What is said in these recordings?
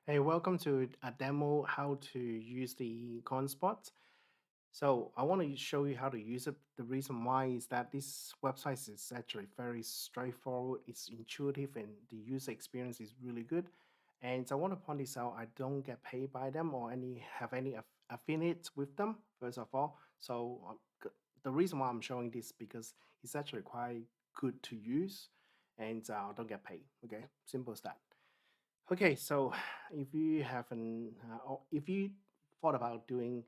Hey, welcome to a demo how to use the Coinspot. So I want to show you how to use it. The reason why is that this website is actually very straightforward. It's intuitive and the user experience is really good. And I want to point this out. I don't get paid by them or any affiliate with them. First of all, so the reason why I'm showing this because it's actually quite good to use, and I don't get paid. Okay, simple as that. Okay, so if you haven't, or if you thought about doing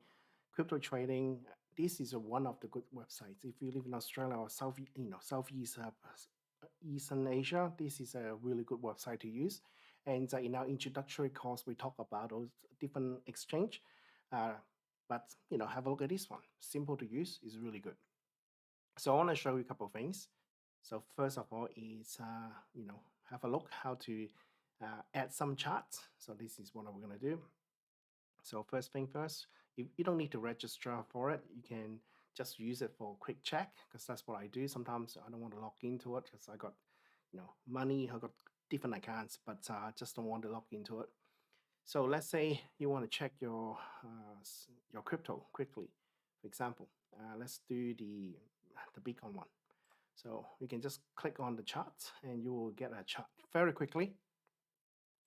crypto trading, this is one of the good websites. If you live in Australia or Southeast Eastern Asia, this is a really good website to use. And in our introductory course, we talk about those different exchange. Uh, but have a look at this one. Simple to use, is really good. So I want to show you a couple of things. So first of all is have a look how to add some charts. So this is what we're gonna do. So first thing first, you don't need to register for it. You can just use it for a quick check because that's what I do. Sometimes I don't want to log into it because I got money. I got different accounts, but I just don't want to log into it. So let's say you want to check your crypto quickly. For example, let's do the Bitcoin one. So you can just click on the chart and you will get a chart very quickly.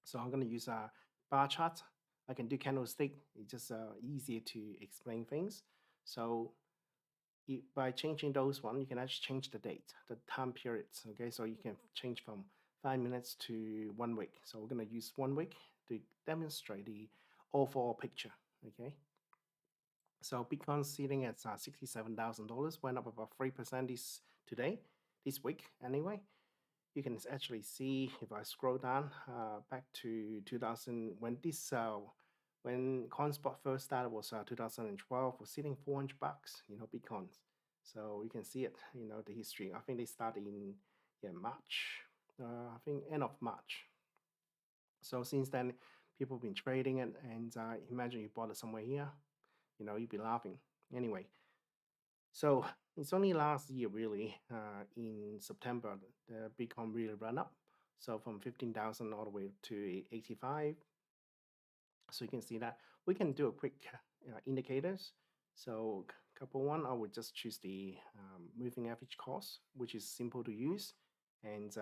So I'm going to use a bar chart. I can do candlestick. It's just easier to explain things. So by changing those one, you can actually change the date, the time periods. Okay, so you can change from 5 minutes to 1 week. So we're going to use 1 week to demonstrate the overall picture. Okay, so Bitcoin sitting at $67,000, went up about 3% this week anyway. You can actually see if I scroll down back to 2000 when Coinspot first started was 2012 was sitting 400 bucks, Bitcoins. So you can see it, the history. I think they started in March, I think end of March. So since then, people have been trading it, and imagine you bought it somewhere here, you'd be laughing. Anyway, so it's only last year, really, in September, the Bitcoin really ran up. So from 15,000 all the way to 85. So you can see that we can do a quick indicators. So couple one, I would just choose the moving average cost, which is simple to use. And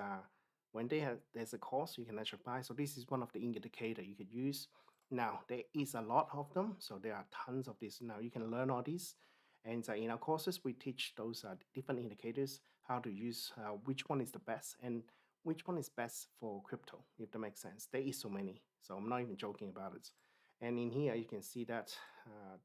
when there's a cost, you can actually buy. So this is one of the indicator you could use. Now there is a lot of them, so there are tons of this. Now you can learn all these. And in our courses, we teach those different indicators, how to use which one is the best and which one is best for crypto, if that makes sense. There is so many, so I'm not even joking about it. And in here, you can see that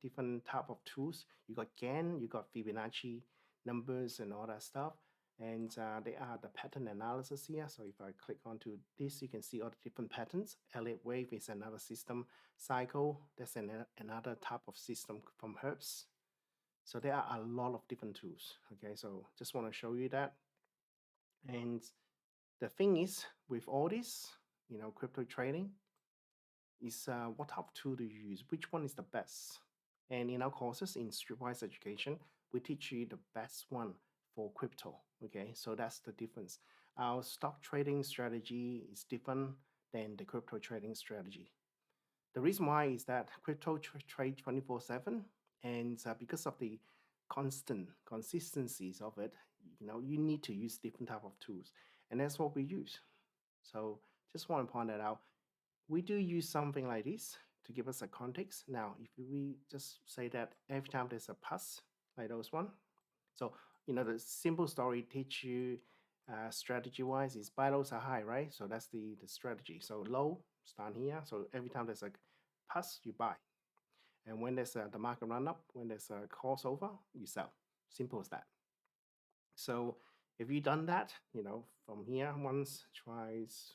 different type of tools. You got GAN, you got Fibonacci numbers and all that stuff. And they are the pattern analysis here. So if I click onto this, you can see all the different patterns. Elliott wave is another system. Cycle, that's another type of system from Herbs. So there are a lot of different tools. Okay, so just want to show you that. And the thing is, with all this, crypto trading, is what type of tool do you use? Which one is the best? And in our courses in Streetwise Education, we teach you the best one for crypto. Okay, so that's the difference. Our stock trading strategy is different than the crypto trading strategy. The reason why is that crypto trade 24/7, and because of the constant consistencies of it, you need to use different type of tools, and that's what we use. So just want to point that out. We do use something like this to give us a context. Now, if we just say that every time there's a pass, like those one, so the simple story teach you strategy-wise is buy lows are high, right? So that's the strategy. So low, start here. So every time there's a pass, you buy. And when there's the market run up, when there's a crossover, you sell. Simple as that. So if you done that, from here once, twice,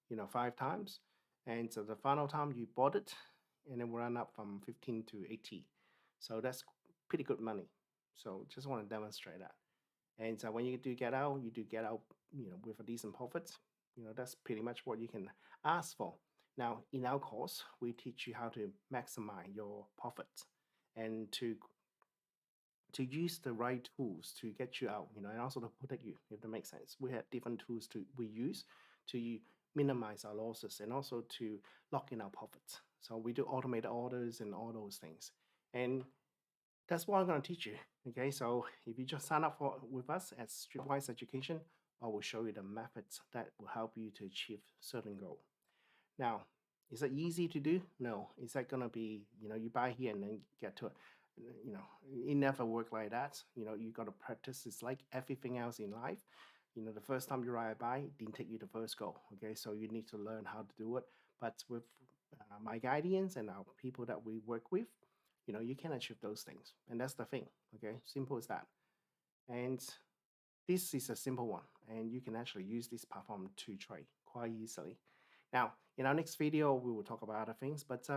5 times, and so the final time you bought it, and then run up from 15 to 80. So that's pretty good money. So just want to demonstrate that. And so when you do get out, you do get out, with a decent profit. That's pretty much what you can ask for. Now, in our course, we teach you how to maximize your profit and to use the right tools to get you out, and also to protect you, if that makes sense. We have different tools we use to minimize our losses and also to lock in our profits. So we do automated orders and all those things. And that's what I'm going to teach you. Okay, so if you just sign up for with us at Streetwise Education, I will show you the methods that will help you to achieve certain goal. Now, is it easy to do? No. Is that going to be, you buy here and then get to it? You know, it never work like that. You got to practice. It's like everything else in life. The first time you ride a bike, it didn't take you the first go. Okay, so you need to learn how to do it. But with my guardians and our people that we work with, you can achieve those things. And that's the thing. Okay, simple as that. And this is a simple one, and you can actually use this platform to trade quite easily. Now, in our next video, we will talk about other things, but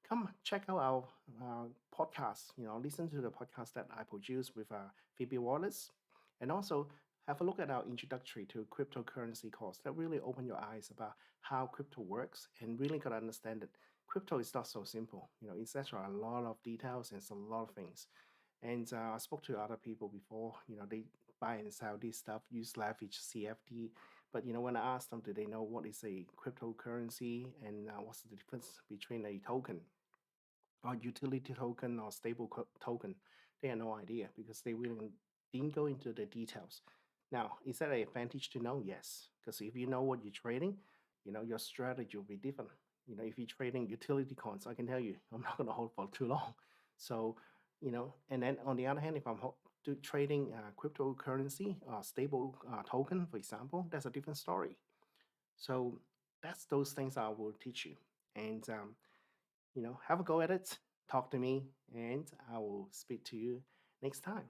come check out our podcast. Listen to the podcast that I produce with Phoebe Wallace, and also have a look at our introductory to cryptocurrency course that really open your eyes about how crypto works and really got to understand that crypto is not so simple. It's actually a lot of details and it's a lot of things. And I spoke to other people before, they buy and sell this stuff, use leverage CFD. But when I asked them, do they know what is a cryptocurrency and what's the difference between a token or utility token or stable token? They had no idea because they really didn't go into the details. Now, is that an advantage to know? Yes, because if you know what you're trading, your strategy will be different. If you're trading utility coins, I can tell you, I'm not going to hold for too long. So, and then on the other hand, if I'm trading cryptocurrency or stable token, for example, that's a different story. So that's those things I will teach you. And have a go at it. Talk to me, and I will speak to you next time.